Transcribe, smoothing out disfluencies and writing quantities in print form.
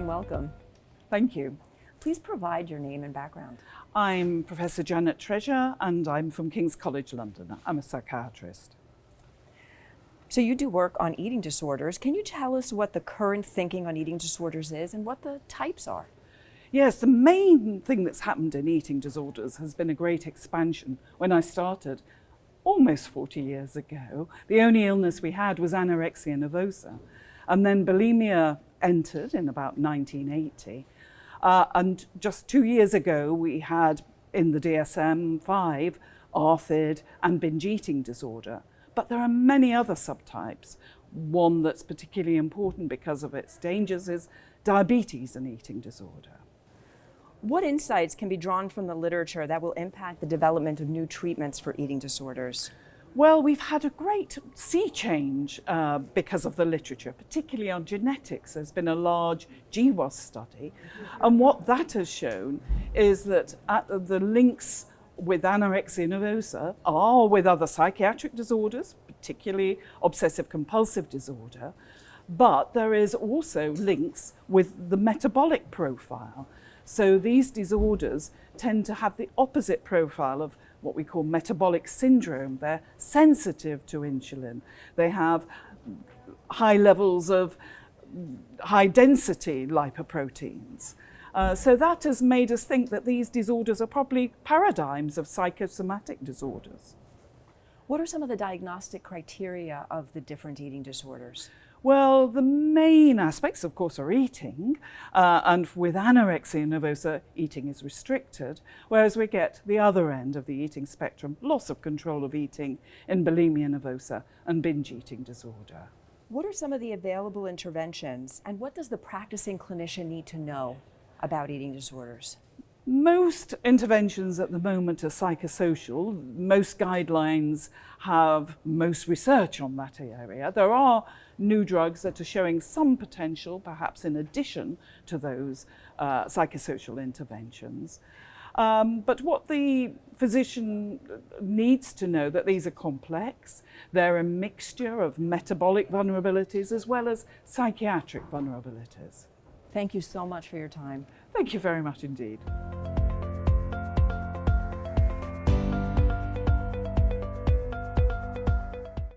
welcome. Thank you. Please provide your name and background. I'm Professor Janet Treasure and I'm from King's College London. I'm a psychiatrist. So you do work on eating disorders. Can you tell us what the current thinking on eating disorders is and what the types are? Yes, the main thing that's happened in eating disorders has been a great expansion. When I started almost 40 years ago, the only illness we had was anorexia nervosa. And then bulimia entered in about 1980. And just 2 years ago, we had in the DSM-5, ARFID and binge eating disorder. But there are many other subtypes. One that's particularly important because of its dangers is diabetes and eating disorder. What insights can be drawn from the literature that will impact the development of new treatments for eating disorders? Well, we've had a great sea change because of the literature, particularly on genetics. There's been a large GWAS study. And what that has shown is that the links with anorexia nervosa are with other psychiatric disorders, particularly obsessive compulsive disorder. But there is also links with the metabolic profile. So these disorders tend to have the opposite profile of what we call metabolic syndrome. They're sensitive to insulin. They have high levels of high density lipoproteins. So that has made us think that these disorders are probably paradigms of psychosomatic disorders. What are some of the diagnostic criteria of the different eating disorders? Well, the main aspects, of course, are eating. And with anorexia nervosa, eating is restricted, whereas we get the other end of the eating spectrum, loss of control of eating in bulimia nervosa and binge eating disorder. What are some of the available interventions, and what does the practicing clinician need to know about eating disorders? Most interventions at the moment are psychosocial. Most guidelines have most research on that area. There are new drugs that are showing some potential, perhaps in addition to those psychosocial interventions. But what the physician needs to know that these are complex. They're a mixture of metabolic vulnerabilities as well as psychiatric vulnerabilities. Thank you so much for your time. Thank you very much indeed.